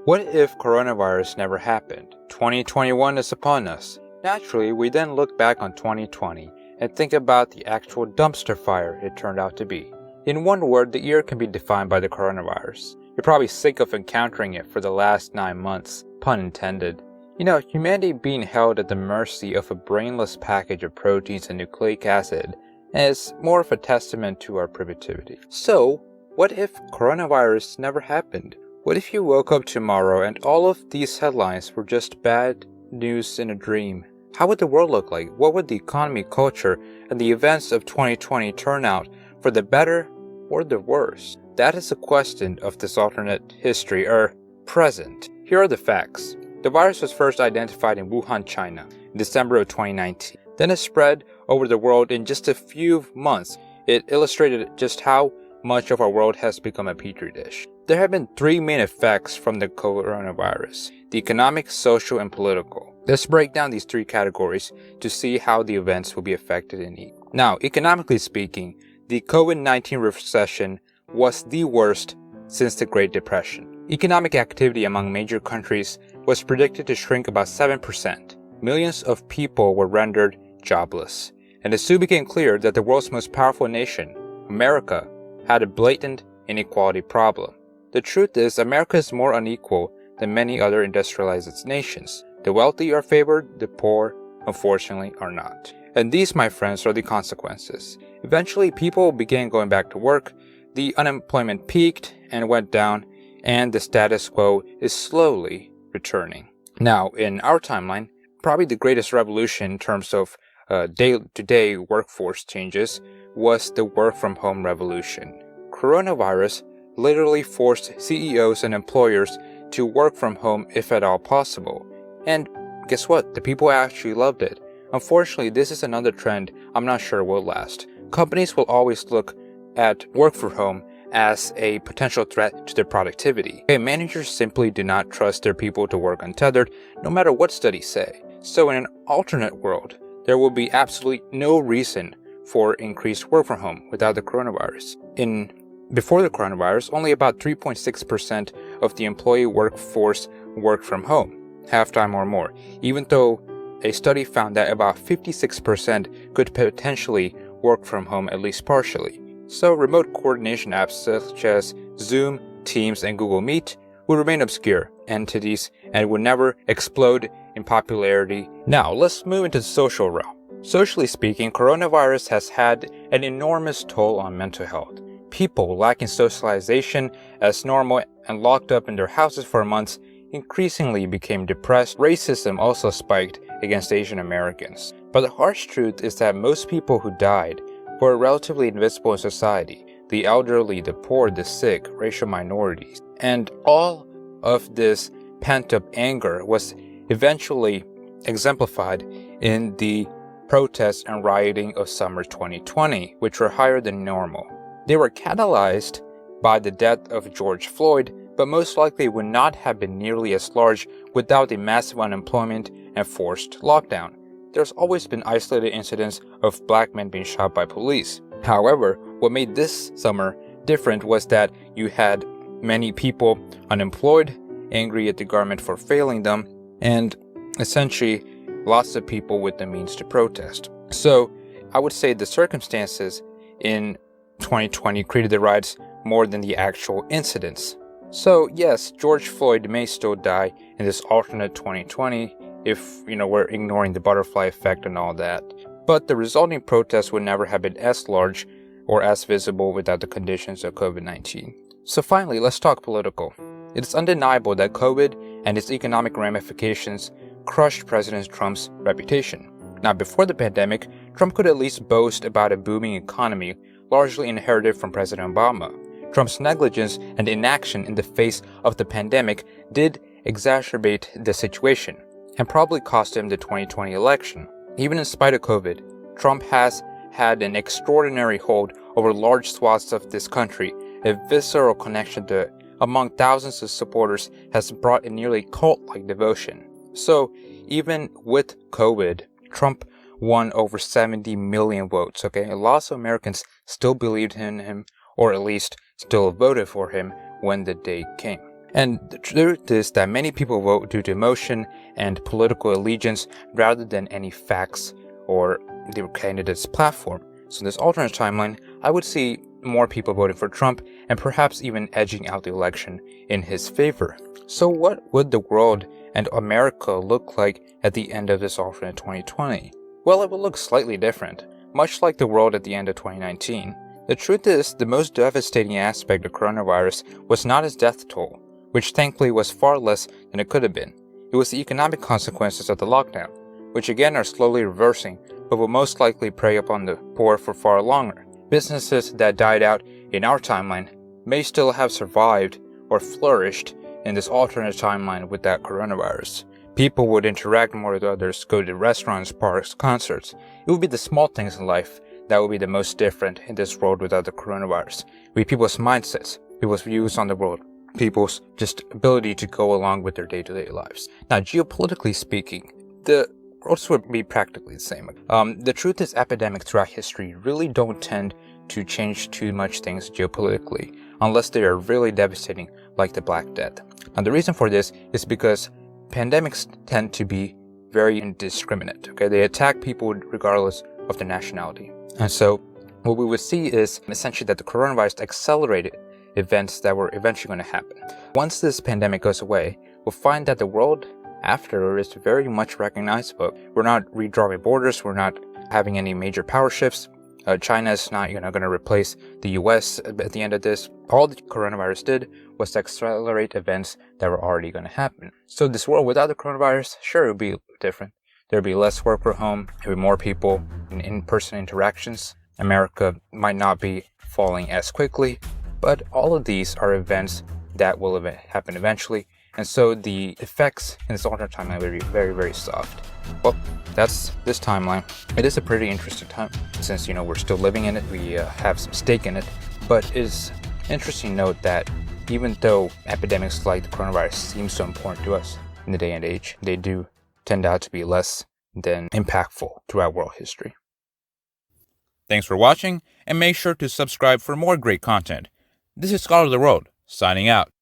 What if coronavirus never happened? 2021 is upon us. Naturally, we then look back on 2020 and think about the actual dumpster fire it turned out to be. In one word, the year can be defined by the coronavirus. You're probably sick of encountering it for the last 9 months, pun intended. Humanity being held at the mercy of a brainless package of proteins and nucleic acid is more of a testament to our primitivity. So, what if coronavirus never happened? What if you woke up tomorrow and all of these headlines were just bad news in a dream? How would the world look like? What would the economy, culture, and the events of 2020 turn out, for the better or the worse? That is the question of this alternate history, present. Here are the facts. The virus was first identified in Wuhan, China, in December of 2019. Then it spread over the world in just a few months. It illustrated just how much of our world has become a petri dish. There have been three main effects from the coronavirus: the economic, social, and political. Let's break down these three categories to see how the events will be affected in each. Now, economically speaking, the COVID-19 recession was the worst since the Great Depression. Economic activity among major countries was predicted to shrink about 7%. Millions of people were rendered jobless, and it soon became clear that the world's most powerful nation, America, had a blatant inequality problem. The truth is, America is more unequal than many other industrialized nations. The wealthy are favored, the poor, unfortunately, are not. And these, my friends, are the consequences. Eventually, people began going back to work, the unemployment peaked and went down, and the status quo is slowly returning. Now, in our timeline, probably the greatest revolution in terms of day-to-day workforce changes was the work-from-home revolution. Coronavirus literally forced CEOs and employers to work from home if at all possible. And guess what? The people actually loved it. Unfortunately, this is another trend I'm not sure will last. Companies will always look at work from home as a potential threat to their productivity. Managers simply do not trust their people to work untethered, no matter what studies say. So in an alternate world, there will be absolutely no reason for increased work from home without the coronavirus. Before the coronavirus, only about 3.6% of the employee workforce worked from home, half-time or more, even though a study found that about 56% could potentially work from home at least partially. So remote coordination apps such as Zoom, Teams, and Google Meet would remain obscure entities and would never explode in popularity. Now, let's move into the social realm. Socially speaking, coronavirus has had an enormous toll on mental health. People lacking socialization as normal and locked up in their houses for months increasingly became depressed. Racism also spiked against Asian Americans. But the harsh truth is that most people who died were relatively invisible in society: the elderly, the poor, the sick, racial minorities. And all of this pent-up anger was eventually exemplified in the protests and rioting of summer 2020, which were higher than normal. They were catalyzed by the death of George Floyd, but most likely would not have been nearly as large without the massive unemployment and forced lockdown. There's always been isolated incidents of black men being shot by police. However, what made this summer different was that you had many people unemployed, angry at the government for failing them, and essentially lots of people with the means to protest. So I would say the circumstances in 2020 created the riots more than the actual incidents. So yes, George Floyd may still die in this alternate 2020 if, we're ignoring the butterfly effect and all that. But the resulting protests would never have been as large or as visible without the conditions of COVID-19. So finally, let's talk political. It is undeniable that COVID and its economic ramifications crushed President Trump's reputation. Now, before the pandemic, Trump could at least boast about a booming economy, largely inherited from President Obama. Trump's negligence and inaction in the face of the pandemic did exacerbate the situation, and probably cost him the 2020 election. Even in spite of COVID, Trump has had an extraordinary hold over large swaths of this country. A visceral connection to it among thousands of supporters has brought a nearly cult-like devotion. So, even with COVID, Trump won over 70 million votes, Lots of Americans still believed in him, or at least still voted for him when the day came. And the truth is that many people vote due to emotion and political allegiance rather than any facts or the candidate's platform. So in this alternate timeline, I would see more people voting for Trump and perhaps even edging out the election in his favor. So what would the world and America look like at the end of this alternate 2020? Well, it will look slightly different, much like the world at the end of 2019. The truth is, the most devastating aspect of coronavirus was not its death toll, which thankfully was far less than it could have been. It was the economic consequences of the lockdown, which again are slowly reversing, but will most likely prey upon the poor for far longer. Businesses that died out in our timeline may still have survived or flourished in this alternate timeline without coronavirus. People would interact more with others, go to restaurants, parks, concerts. It would be the small things in life that would be the most different in this world without the coronavirus. It would be people's mindsets, people's views on the world, people's just ability to go along with their day-to-day lives. Now, geopolitically speaking, the worlds would be practically the same. The truth is, epidemics throughout history really don't tend to change too much things geopolitically, unless they are really devastating, like the Black Death. And the reason for this is because pandemics tend to be very indiscriminate. Okay, they attack people regardless of their nationality. And so what we would see is essentially that the coronavirus accelerated events that were eventually going to happen. Once this pandemic goes away, we'll find that the world after is very much recognizable. We're not redrawing borders. We're not having any major power shifts. China is not, going to replace the U.S. at the end of this. All the coronavirus did was to accelerate events that were already going to happen. So this world without the coronavirus, sure, it would be different. There'd be less work from home. There'd be more people in-person interactions. America might not be falling as quickly, but all of these are events that will happen eventually. And so the effects in this alternate timeline will be very, very soft. Well, that's this timeline. It is a pretty interesting time since, we're still living in it. We have some stake in it. But it's interesting to note that even though epidemics like the coronavirus seem so important to us in the day and age, they do tend out to be less than impactful throughout world history. Thanks for watching, and make sure to subscribe for more great content. This is Scholar of the World, signing out.